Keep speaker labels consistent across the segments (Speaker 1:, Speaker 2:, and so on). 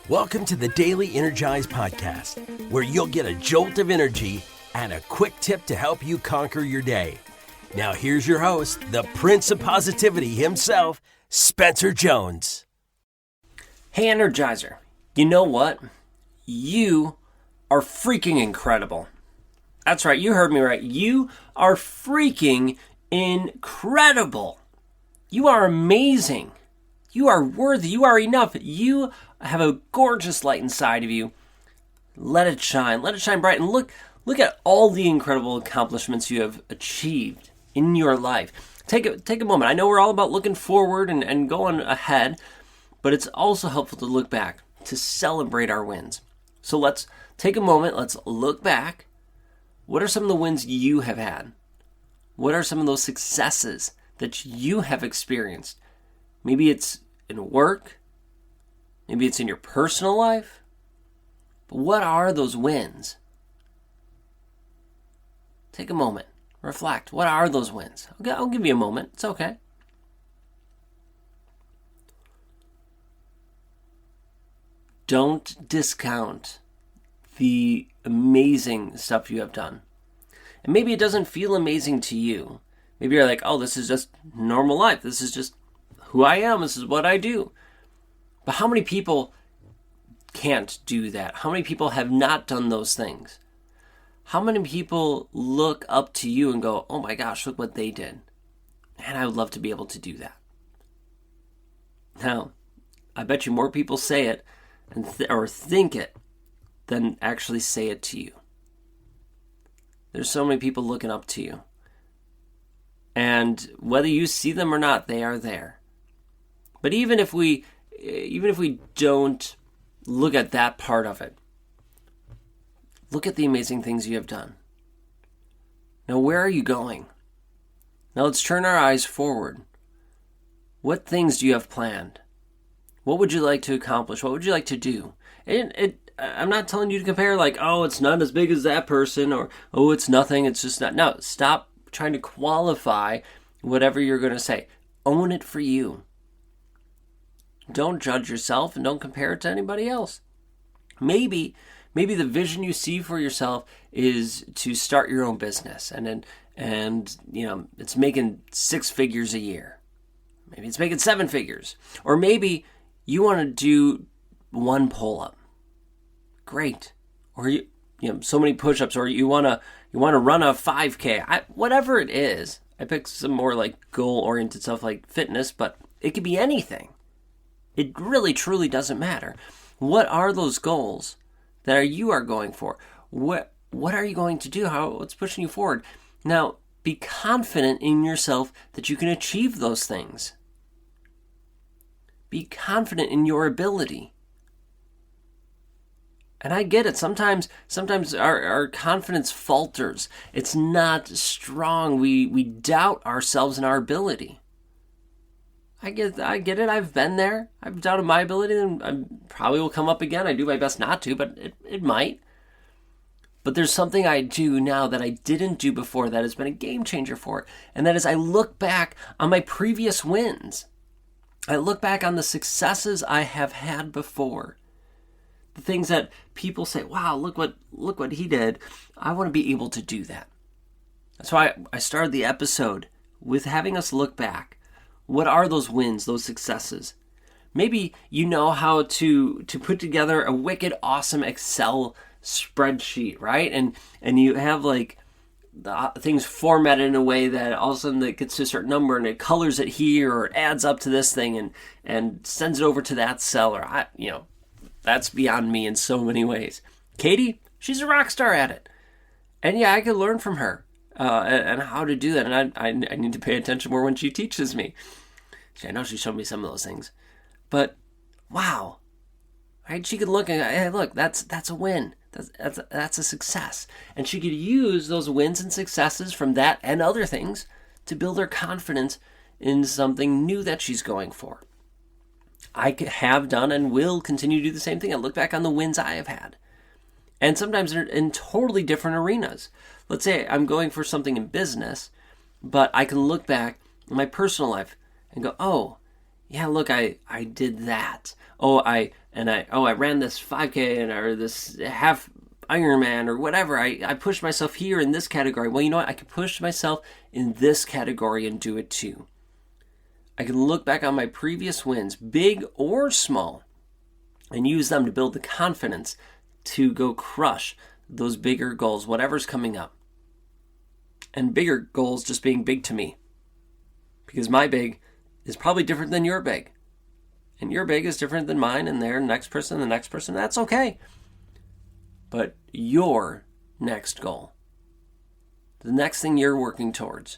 Speaker 1: Welcome to the Daily Energize Podcast, where you'll get a jolt of energy and a quick tip to help you conquer your day. Now here's your host, the Prince of Positivity himself, Spencer Jones.
Speaker 2: Hey Energizer, you know what? You are freaking incredible. That's right, you heard me right. You are freaking incredible. You are amazing. You are worthy. You are enough. You have a gorgeous light inside of you. Let it shine. Let it shine bright. And look at all the incredible accomplishments you have achieved in your life. Take a moment. I know we're all about looking forward and going ahead, but it's also helpful to look back, to celebrate our wins. So let's take a moment. Let's look back. What are some of the wins you have had? What are some of those successes that you have experienced? Maybe it's in work. Maybe it's in your personal life. But what are those wins? Take a moment. Reflect. What are those wins? I'll give you a moment. It's okay. Don't discount the amazing stuff you have done. And maybe it doesn't feel amazing to you. Maybe you're like, oh, this is just normal life. This is just who I am. This is what I do. But how many people can't do that? How many people have not done those things? How many people look up to you and go, oh my gosh, look what they did. And I would love to be able to do that. Now, I bet you more people say it or think it than actually say it to you. There's so many people looking up to you. And whether you see them or not, they are there. But even if we don't look at that part of it, look at the amazing things you have done. Now, where are you going? Now, let's turn our eyes forward. What things do you have planned? What would you like to accomplish? What would you like to do? I'm not telling you to compare like, oh, it's not as big as that person, or, oh, it's nothing, it's just not. No, stop trying to qualify whatever you're going to say. Own it for you. Don't judge yourself and don't compare it to anybody else. Maybe the vision you see for yourself is to start your own business and you know, it's making 6 figures a year. Maybe it's making 7 figures. Or maybe you want to do 1 pull-up. Great. Or you know, so many push-ups, or you want to run a 5K. Whatever it is. I picked some more like goal-oriented stuff like fitness, but it could be anything. It really, truly doesn't matter. What are those goals that you are going for? What are you going to do? What's pushing you forward? Now, be confident in yourself that you can achieve those things. Be confident in your ability. And I get it. Sometimes our confidence falters. It's not strong. We doubt ourselves and our ability. I get it. I've been there. I've doubted my ability, and I probably will come up again. I do my best not to, but it might. But there's something I do now that I didn't do before that has been a game changer for it. And that is I look back on my previous wins. I look back on the successes I have had before. The things that people say, wow, look what he did. I want to be able to do that. That's why I started the episode with having us look back. What are those wins, those successes? Maybe you know how to put together a wicked awesome Excel spreadsheet, right? And you have like the things formatted in a way that all of a sudden it gets to a certain number and it colors it here or it adds up to this thing and sends it over to that seller. That's beyond me in so many ways. Katie, she's a rock star at it. And yeah, I could learn from her. And how to do that. And I need to pay attention more when she teaches me. I know she showed me some of those things. But, wow. Right? She could look and go, hey, look, that's a win. That's a success. And she could use those wins and successes from that and other things to build her confidence in something new that she's going for. I have done and will continue to do the same thing. I look back on the wins I have had. And sometimes they're in totally different arenas. Let's say I'm going for something in business, but I can look back in my personal life and go, oh, yeah, look, I did that. I ran this 5K or this half Ironman or whatever. I pushed myself here in this category. Well, you know what? I could push myself in this category and do it too. I can look back on my previous wins, big or small, and use them to build the confidence to go crush those bigger goals, whatever's coming up. And bigger goals just being big to me. Because my big is probably different than your big. And your big is different than mine and their next person, the next person. That's okay. But your next goal, the next thing you're working towards,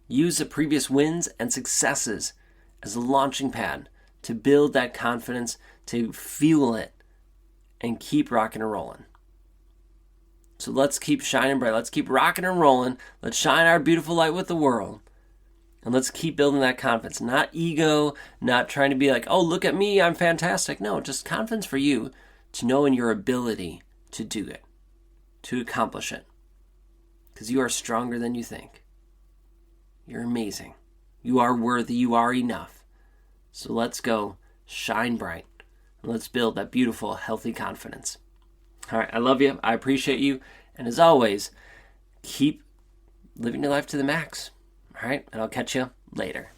Speaker 2: use the previous wins and successes as a launching pad to build that confidence, to fuel it, and keep rocking and rolling. So let's keep shining bright. Let's keep rocking and rolling. Let's shine our beautiful light with the world. And let's keep building that confidence. Not ego, not trying to be like, oh, look at me, I'm fantastic. No, just confidence for you to know in your ability to do it, to accomplish it. Because you are stronger than you think. You're amazing. You are worthy. You are enough. So let's go shine bright. And let's build that beautiful, healthy confidence. All right, I love you. I appreciate you. And as always, keep living your life to the max. All right, and I'll catch you later.